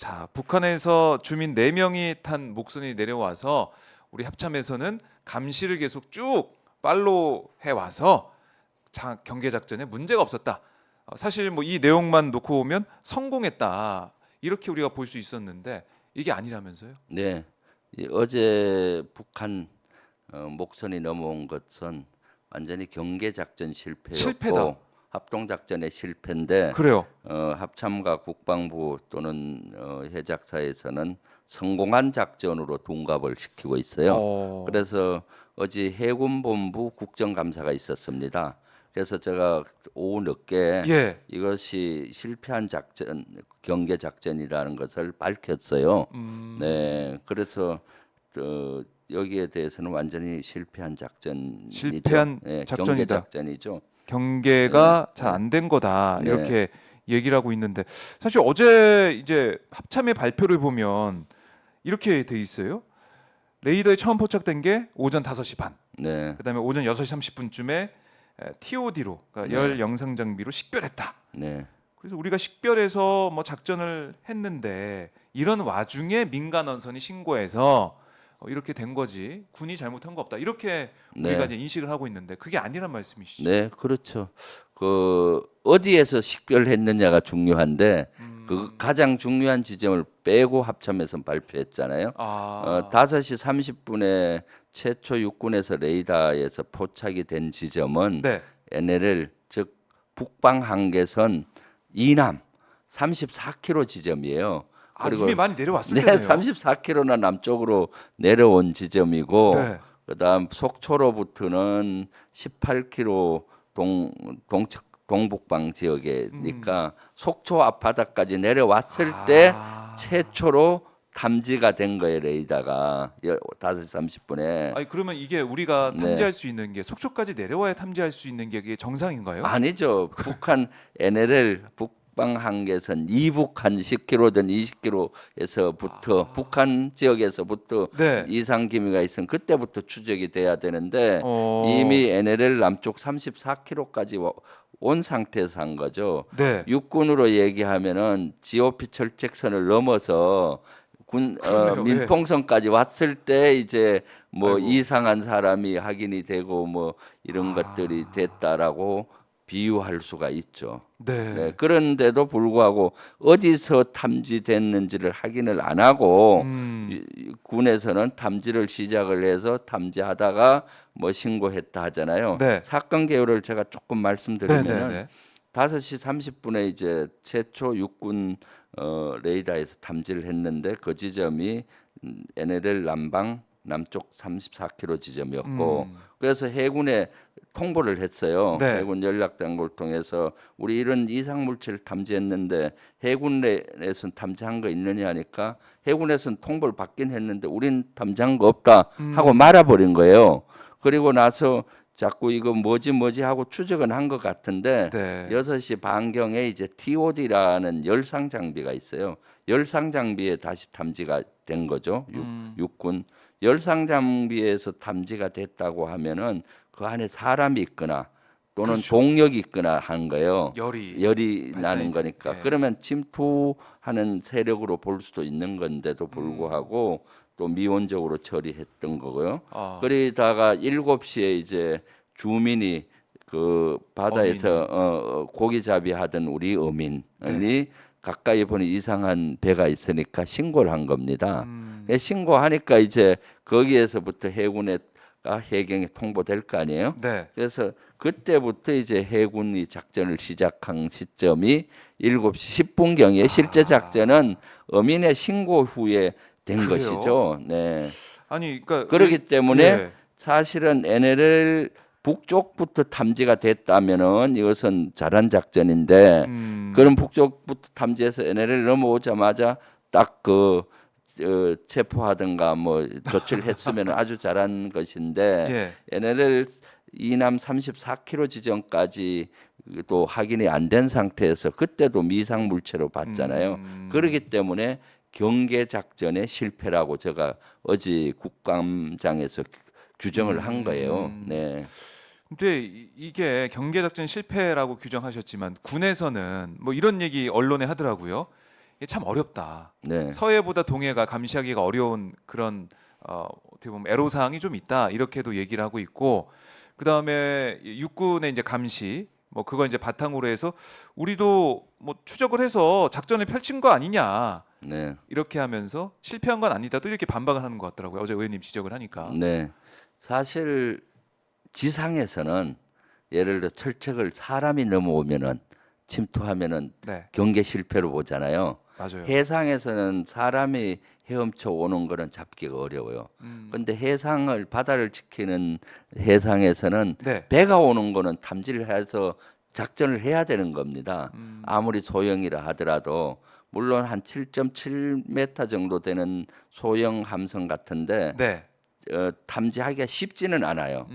자, 북한에서 주민 4명이 탄 목선이 내려와서 우리 합참에서는 감시를 계속 쭉 팔로우 해 와서 경계 작전에 문제가 없었다. 사실 뭐 이 내용만 놓고 보면 성공했다. 이렇게 우리가 볼 수 있었는데 이게 아니라면서요? 네, 어제 북한 목선이 넘어온 것은 완전히 경계 작전 실패다. 실패였고 합동 작전의 실패인데 그래요. 합참과 국방부 또는 해작사에서는 성공한 작전으로 둔갑을 시키고 있어요. 어, 그래서 어제 해군본부 국정감사가 있었습니다. 그래서 제가 오후 늦게 예. 이것이 실패한 작전, 경계 작전이라는 것을 밝혔어요. 네, 그래서 여기에 대해서는 완전히 실패한 작전이죠. 실패한 네, 경계 작전이다. 작전이죠. 네, 경계가 잘 안 된 거다. 네, 이렇게 얘기를 하고 있는데 사실 어제 이제 합참의 발표를 보면 이렇게 돼 있어요. 레이더에 처음 포착된 게 오전 5시 반. 네, 그다음에 오전 6시 30분쯤에 TOD로 그러니까 네, 열 영상 장비로 식별했다. 네, 그래서 우리가 식별해서 뭐 작전을 했는데 이런 와중에 민간 원선이 신고해서 이렇게 된 거지 군이 잘못한 거 없다. 이렇게 우리가 네, 이제 인식을 하고 있는데 그게 아니란 말씀이시죠? 네, 그렇죠. 그 어디에서 식별했느냐가 중요한데 그 가장 중요한 지점을 빼고 합참에서 발표했잖아요. 아, 5시 30분에 최초 육군에서 레이더에서 포착이 된 지점은 네. NLL 즉 북방 한계선 이남 34km 지점이에요. 아 이미 그리고 많이 내려왔을 네, 때네요. 34km나 남쪽으로 내려온 지점이고 네. 그다음 속초로부터는 18km 동북방 지역이니까 속초 앞바다까지 내려왔을 때 아, 최초로 탐지가 된 거예요 레이더가 5시 30분에. 아니 그러면 이게 우리가 네. 탐지할 수 있는 게 속초까지 내려와야 탐지할 수 있는 게 이게 정상인가요? 아니죠. 북한 NLL 북방 한계선 이북 한 10km든 20km에서부터 북한 지역에서부터 네. 이상 기미가 있으면 그때부터 추적이 돼야 되는데 어, 이미 NLL 남쪽 34km까지 온 상태에서 한 거죠. 네. 육군으로 얘기하면은 GOP 철책선을 넘어서 그렇네요. 예. 민통선까지 왔을 때 이제 뭐 아이고. 이상한 사람이 확인이 되고 뭐 이런 것들이 아, 됐다라고 비유할 수가 있죠. 네, 네. 그런데도 불구하고 어디서 탐지됐는지를 확인을 안 하고 음, 군에서는 탐지를 시작을 해서 탐지하다가 뭐 신고했다 하잖아요. 네. 사건 개요를 제가 조금 네, 네, 말씀드리면은 네. 5시 30분에 이제 최초 육군 레이더에서 탐지를 했는데 그 지점이 NLL 남방 남쪽 34km 지점이었고 음, 그래서 해군에 통보를 했어요. 네. 해군 연락당국을 통해서 우리 이런 이상 물체를 탐지했는데 해군에서는 탐지한 거 있느냐 하니까 해군에서는 통보를 받긴 했는데 우린 탐지한 거 없다 하고 음, 말아버린 거예요. 그리고 나서 자꾸 이거 뭐지 하고 추적은 한 것 같은데 네. 6시 반경에 이제 TOD라는 열상 장비가 있어요. 열상 장비에 다시 탐지가 된 거죠. 육군 열상 장비에서 탐지가 됐다고 하면은 그 안에 사람이 있거나 또는 그렇죠. 동력이 있거나 한 거예요. 열이 나는 발산이 거니까. 예. 그러면 침투하는 세력으로 볼 수도 있는 건데도 불구하고 또 미온적으로 처리했던 거고요. 아, 그러다가 7시에 이제 주민이 그 바다에서 어민이. 고기잡이 하던 우리 어민이 네. 가까이 보니 이상한 배가 있으니까 신고를 한 겁니다. 음, 신고하니까 이제 거기에서부터 해군에가 해경에 통보될 거 아니에요. 네. 그래서 그때부터 이제 해군이 작전을 시작한 시점이 7시 10분경에 실제 작전은 어민의 신고 후에 된 그래요? 것이죠. 네. 아니, 그러니까 그렇기 때문에 예. 사실은 NLL 북쪽부터 탐지가 됐다면은 이것은 잘한 작전인데 음, 그런 북쪽부터 탐지해서 NLL 넘어오자마자 딱그 체포하든가 뭐 조치를 했으면 아주 잘한 것인데 예. NLL 이남 34km 지점까지 또 확인이 안 된 상태에서 그때도 미상 물체로 봤잖아요. 그렇기 음, 때문에 경계 작전의 실패라고 제가 어제 국감장에서 규정을 한 거예요. 음. 네. 근데 이게 경계작전 실패라고 규정하셨지만 군에서는 뭐 이런 얘기 언론에 하더라고요. 이게 참 어렵다. 네. 서해보다 동해가 감시하기가 어려운 그런 어떻게 보면 애로사항이 좀 있다. 이렇게도 얘기를 하고 있고 그다음에 육군의 이제 감시 뭐 그걸 이제 바탕으로 해서 우리도 뭐 추적을 해서 작전을 펼친 거 아니냐. 네. 이렇게 하면서 실패한 건 아니다. 또 이렇게 반박을 하는 것 같더라고요. 어제 의원님 지적을 하니까. 네. 사실 지상에서는 예를 들어 철책을 사람이 넘어오면은 침투하면은 네, 경계 실패로 보잖아요. 맞아요. 해상에서는 사람이 헤엄쳐 오는 거는 잡기가 어려워요. 근데 해상을 바다를 지키는 해상에서는 네. 배가 오는 거는 탐지를 해서 작전을 해야 되는 겁니다. 아무리 소형이라 하더라도 물론 한 7.7m 정도 되는 소형 함성 같은데 네. 탐지하기가 쉽지는 않아요.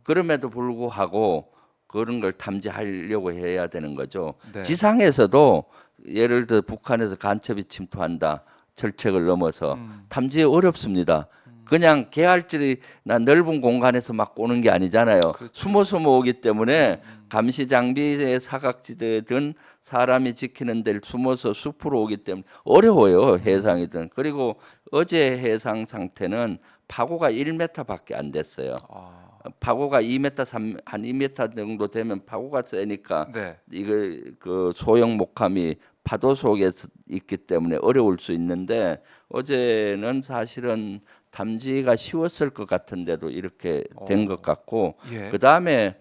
그럼에도 불구하고 그런 걸 탐지하려고 해야 되는 거죠. 네. 지상에서도 예를 들어 북한에서 간첩이 침투한다. 철책을 넘어서 탐지 어렵습니다. 그냥 개알질이나 넓은 공간에서 막 오는 게 아니잖아요. 그렇죠. 숨어 오기 때문에 감시 장비의 사각지대든 사람이 지키는 데를 숨어서 숲으로 오기 때문에 어려워요. 해상이든. 그리고 어제 해상 상태는 파고가 1m밖에 안 됐어요. 아, 파고가 2m, 한 2m 정도 되면 파고가 세니까 네. 이거 그 소형 목함이 파도 속에 있기 때문에 어려울 수 있는데 어제는 사실은 탐지가 쉬웠을 것 같은데도 이렇게 된 것 같고 예. 그 다음에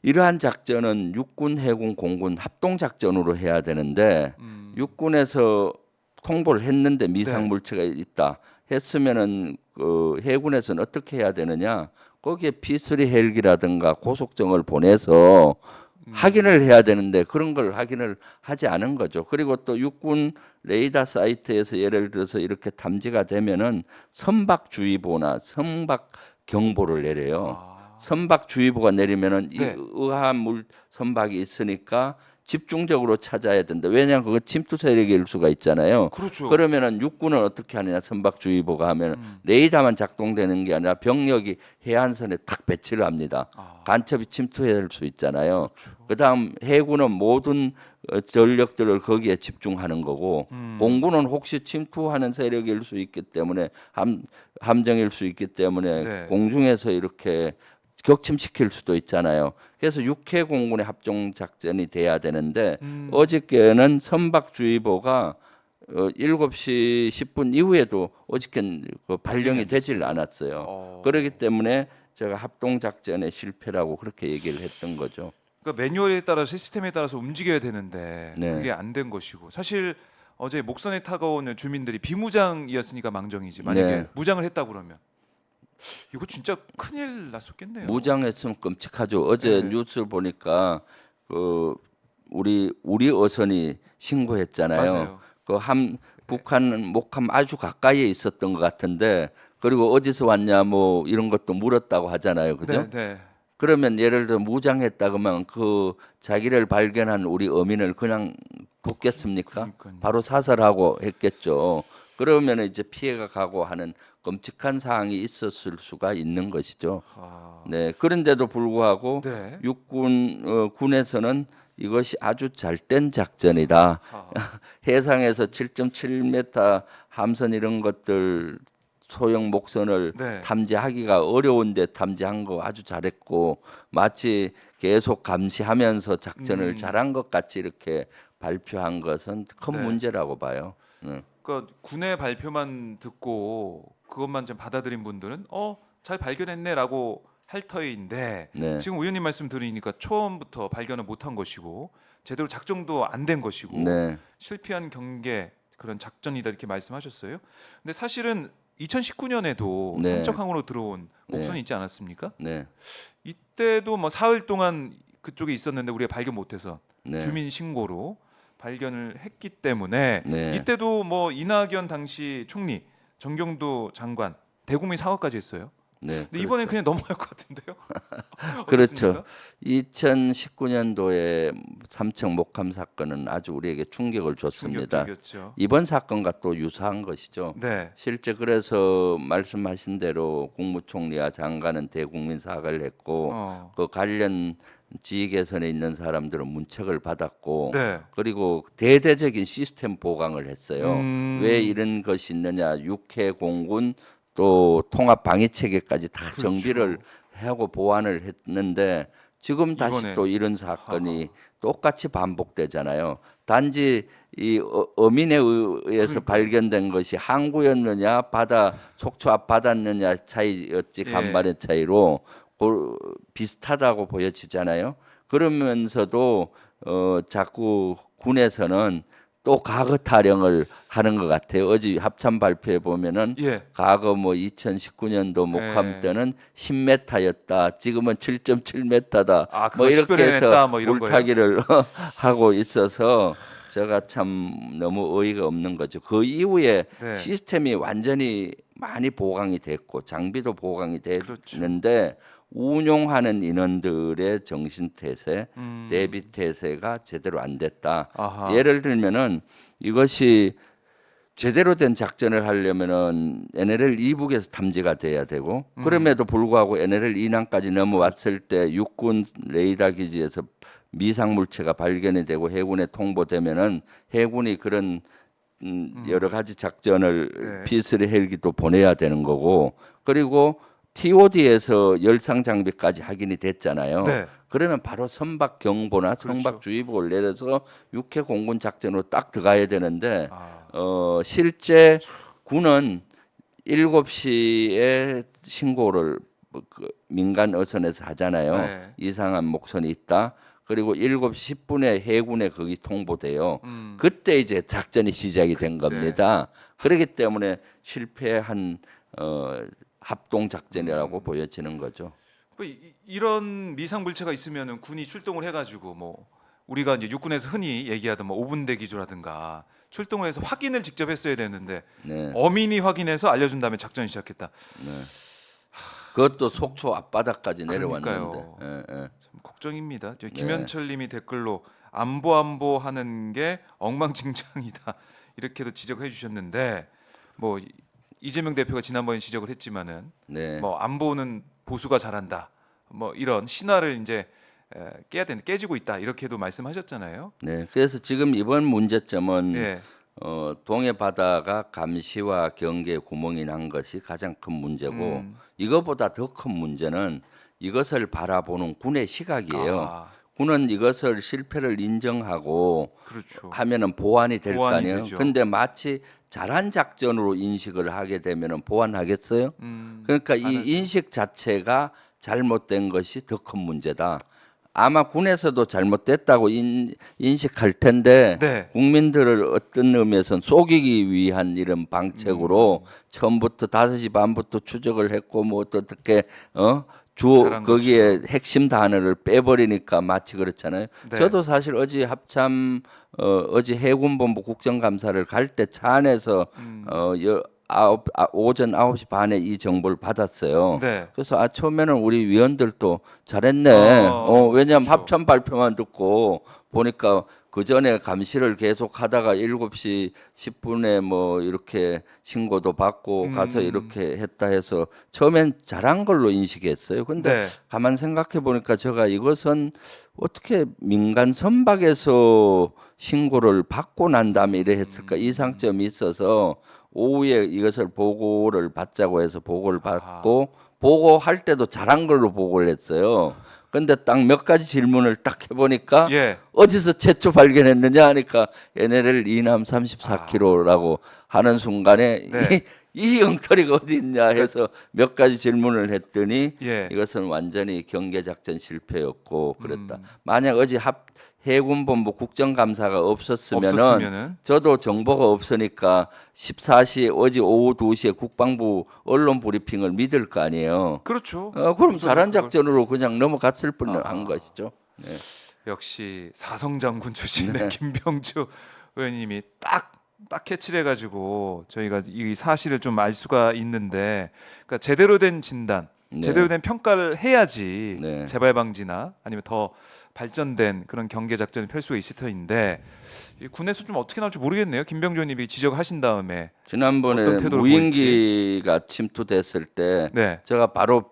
이러한 작전은 육군, 해군, 공군 합동 작전으로 해야 되는데 육군에서 통보를 했는데 미상 네. 물체가 있다 했으면은 그 해군에서는 어떻게 해야 되느냐? 거기에 P3 헬기라든가 고속정을 보내서 확인을 해야 되는데 그런 걸 확인을 하지 않은 거죠. 그리고 또 육군 레이더 사이트에서 예를 들어서 이렇게 탐지가 되면은 선박주의보나 선박경보를 내려요. 아, 선박주의보가 내리면은 네. 이 의아물 선박이 있으니까 집중적으로 찾아야 된다. 왜냐하면 그거 침투 세력일 수가 있잖아요. 그렇죠. 그러면은 육군은 어떻게 하느냐? 선박주의보가 하면 레이더만 작동되는 게 아니라 병력이 해안선에 탁 배치를 합니다. 아, 간첩이 침투할 수 있잖아요. 그렇죠. 그다음 해군은 모든 전력들을 거기에 집중하는 거고 공군은 혹시 침투하는 세력일 수 있기 때문에 함정일 수 있기 때문에 네. 공중에서 이렇게 격침시킬 수도 있잖아요. 그래서 육해 공군의 합종 작전이 돼야 되는데 어저께는 선박주의보가 7시 10분 이후에도 어저께 그 발령이 되질 않았어요. 어. 그렇기 때문에 제가 합동 작전의 실패라고 그렇게 얘기를 했던 거죠. 그러니까 매뉴얼에 따라 시스템에 따라서 움직여야 되는데 네. 그게 안 된 것이고 사실 어제 목선에 타가온 주민들이 비무장이었으니까 망정이지 만약에 네. 무장을 했다 그러면 이거 진짜 큰일 났었겠네요. 무장했으면 끔찍하죠. 어제 네. 뉴스를 보니까 그 우리 어선이 신고했잖아요. 맞아요. 그 북한 목함 아주 가까이에 있었던 것 같은데 그리고 어디서 왔냐 뭐 이런 것도 물었다고 하잖아요. 그죠? 네, 네. 그러면 예를 들어 무장했다 그러면 그 자기를 발견한 우리 어민을 그냥 돕겠습니까? 그러니까요. 바로 사살하고 했겠죠. 그러면 이제 피해가 가고 하는 끔찍한 사항이 있었을 수가 있는 것이죠. 아, 네. 그런데도 불구하고 네. 육군 군에서는 이것이 아주 잘된 작전이다. 아, 해상에서 7.7m 함선 이런 것들 소형 목선을 네. 탐지하기가 어려운데 탐지한 거 아주 잘했고 마치 계속 감시하면서 작전을 잘한 것 같이 이렇게 발표한 것은 큰 네. 문제라고 봐요. 그러니까 군의 발표만 듣고 그것만 좀 받아들인 분들은 잘 발견했네라고 할 터인데 네. 지금 의원님 말씀 들으니까 처음부터 발견을 못한 것이고 제대로 작정도 안 된 것이고 네. 실패한 경계 그런 작전이다 이렇게 말씀하셨어요. 근데 사실은 2019년에도 네. 삼척항으로 들어온 목선이 네. 있지 않았습니까? 네. 이때도 뭐 사흘 동안 그쪽에 있었는데 우리가 발견 못해서 네. 주민 신고로 발견을 했기 때문에 네. 이때도 뭐 이낙연 당시 총리, 정경도 장관 대국민 사과까지 했어요. 네. 근데 이번엔 그냥 넘어갈 것 같은데요. 그렇죠. 어떻습니까? 2019년도에 삼척 목함 사건은 아주 우리에게 충격을 줬습니다. 충격적이었죠. 이번 사건과 또 유사한 것이죠. 네. 실제 그래서 말씀하신 대로 국무총리와 장관은 대국민 사과를 했고 어. 그 관련 지휘 개선에 있는 사람들은 문책을 받았고 네. 그리고 대대적인 시스템 보강을 했어요. 왜 음. 이런 것이 있느냐? 육해 공군 또 통합 방위 체계까지 다 그렇죠. 정비를 하고 보완을 했는데 지금 다시 이번에 또 이런 사건이 똑같이 반복되잖아요. 단지 이 어민에 의해서 그러니까요. 발견된 것이 항구였느냐 바다 속초 앞 바다였느냐 차이였지 예. 간발의 차이로 비슷하다고 보여지잖아요. 그러면서도 자꾸 군에서는 또 과거 타령을 하는 것 같아요. 어제 합참 발표에 보면은 예. 과거 뭐 2019년도 목함 예. 때는 10m였다. 지금은 7.7m다. 아, 뭐 그거 이렇게 10배를 해서 했다 뭐 이런 거예요. 물타기를 하고 있어서 제가 참 너무 어이가 없는 거죠. 그 이후에 네. 시스템이 완전히 많이 보강이 됐고 장비도 보강이 그렇죠. 됐는데 운용하는 인원들의 정신 태세, 대비 태세가 제대로 안 됐다. 아하. 예를 들면은 이것이 제대로 된 작전을 하려면은 NLL 이북에서 탐지가 돼야 되고 그럼에도 불구하고 NLL 이남까지 넘어왔을 때 육군 레이더 기지에서 미상 물체가 발견이 되고 해군에 통보되면은 해군이 그런 여러 가지 작전을 네. P3 헬기도 보내야 되는 거고 그리고 TOD에서 열상 장비까지 확인이 됐잖아요. 네. 그러면 바로 선박 경보나 그렇죠. 선박 주의보를 내려서 육해 공군 작전으로 딱 들어가야 되는데 아. 실제 군은 7시에 신고를 그 민간 어선에서 하잖아요. 네. 이상한 목선이 있다. 그리고 7시 10분에 해군에 거기 통보돼요. 음. 그때 이제 작전이 시작이 된 그때. 겁니다. 그렇기 때문에 실패한 합동 작전이라고 보여지는 거죠. 뭐 이런 미상 물체가 있으면은 군이 출동을 해가지고 뭐 우리가 이제 육군에서 흔히 얘기하던 뭐 5분 대기조라든가 출동을 해서 확인을 직접 했어야 되는데 네. 어민이 확인해서 알려준 다음에 작전 시작했다. 그것도 속초 앞바다까지 그러니까요. 내려왔는데. 예, 예. 참 걱정입니다. 네. 김현철님이 댓글로 안보 하는 게 엉망진창이다 이렇게도 지적해 주셨는데 뭐 이재명 대표가 지난번에 지적을 했지만은 네. 뭐 안보는 보수가 잘한다 뭐 이런 신화를 이제 깨야 되는 깨지고 있다 이렇게도 말씀하셨잖아요. 네. 그래서 지금 이번 문제점은 예. 동해 바다가 감시와 경계에 구멍이 난 것이 가장 큰 문제고 음. 이것보다 더 큰 문제는 이것을 바라보는 군의 시각이에요. 아, 군은 이것을 실패를 인정하고 그렇죠. 하면은 보완이 될 거 보완이 아니에요. 되죠. 근데 마치 잘한 작전으로 인식을 하게 되면은 보완하겠어요? 그러니까 이 안 하죠. 인식 자체가 잘못된 것이 더 큰 문제다. 아마 군에서도 잘못됐다고 인식할 텐데 네. 국민들을 어떤 의미에서는 속이기 위한 이런 방책으로 처음부터 5시 반부터 추적을 했고 뭐 어떻게 잘한 거기에 핵심 단어를 빼버리니까 마치 그렇잖아요. 네. 저도 사실 어제 합참 어제 해군본부 국정감사를 갈 때 차 안에서 오전 9시 반에 이 정보를 받았어요. 네. 그래서 처음에는 우리 위원들도 잘했네. 왜냐하면 그렇죠. 합참 발표만 듣고 보니까 그 전에 감시를 계속 하다가 7시 10분에 뭐 이렇게 신고도 받고 가서 이렇게 했다 해서 처음엔 잘한 걸로 인식했어요. 근데 네. 가만 생각해 보니까 제가 이것은 어떻게 민간 선박에서 신고를 받고 난 다음에 이래 했을까 이상점이 있어서 오후에 이것을 보고를 받자고 해서 보고를 받고 보고할 때도 잘한 걸로 보고를 했어요. 근데 딱 몇 가지 질문을 딱 해보니까 예. 어디서 최초 발견했느냐 하니까 NLL 이남 34km라고 하는 순간에 네. 이 엉터리가 어디 있냐 해서 몇 가지 질문을 했더니 예. 이것은 완전히 경계작전 실패였고 그랬다. 만약 어제 해군본부 국정감사가 없었으면은 저도 정보가 없으니까 14시 어제 오후 2시에 국방부 언론 브리핑을 믿을 거 아니에요. 그렇죠. 그럼 잘한 그걸- 작전으로 그냥 넘어갔을 뻔한 것이죠. 네. 역시 사성장군 출신의 네. 김병주 의원님이 딱 캐치를 해가지고 저희가 이 사실을 좀 알 수가 있는데, 그러니까 제대로 된 진단, 네. 제대로 된 평가를 해야지 네. 재발 방지나 아니면 더 발전된 그런 경계 작전을 펼 수가 있을 터인데 이 군에서 좀 어떻게 나올지 모르겠네요. 김병주 의원님이 지적하신 다음에 지난번에 어떤 태도를 무인기가 침투됐을 때 네. 제가 바로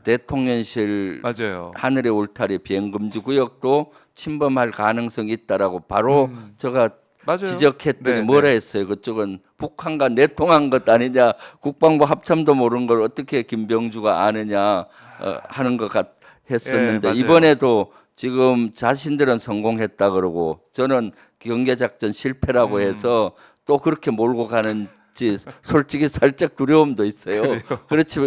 대통령실 맞아요. 하늘의 울타리 비행금지 구역도 침범할 가능성이 있다라고 바로 제가 맞아요. 지적했더니 네, 뭐라 네. 했어요. 그쪽은 북한과 내통한 것 아니냐. 국방부 합참도 모르는 걸 어떻게 김병주가 아느냐 하는 것 같 했었는데 맞아요. 이번에도 지금 자신들은 성공했다 그러고 저는 경계작전 실패라고 해서 또 그렇게 몰고 가는지 솔직히 살짝 두려움도 있어요.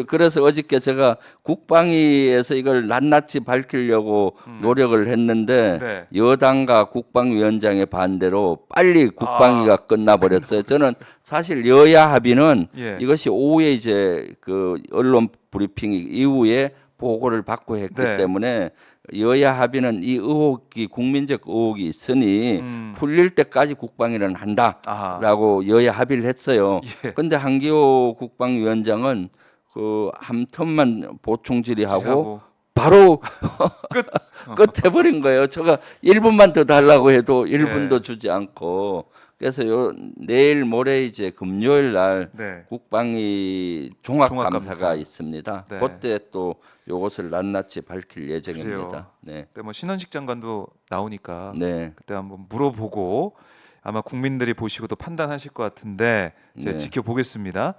그래서 어저께 제가 국방위에서 이걸 낱낱이 밝히려고 노력을 했는데 네. 여당과 국방위원장의 반대로 빨리 국방위가 끝나버렸어요. 저는 사실 여야 합의는 예. 이것이 오후에 이제 그 언론 브리핑 이후에 보고를 받고 했기 네. 때문에 여야 합의는 이 의혹이 국민적 의혹이 있으니 풀릴 때까지 국방위는 아하. 한다라고 여야 합의를 했어요. 예. 그런데 한기호 국방위원장은 그 한 텀만 보충 질의하고 질의하고. 바로 끝해버린 거예요. 제가 1분만 더 달라고 해도 1분도 예. 주지 않고 그래서 내일 모레 이제 금요일 날 네. 국방위 종합감사가 종합감사. 있습니다. 네. 그때 또 요것을 낱낱이 밝힐 예정입니다. 그래요. 네. 그때 뭐 신원식 장관도 나오니까 네. 그때 한번 물어보고 아마 국민들이 보시고 또 판단하실 것 같은데 제가 네. 지켜보겠습니다.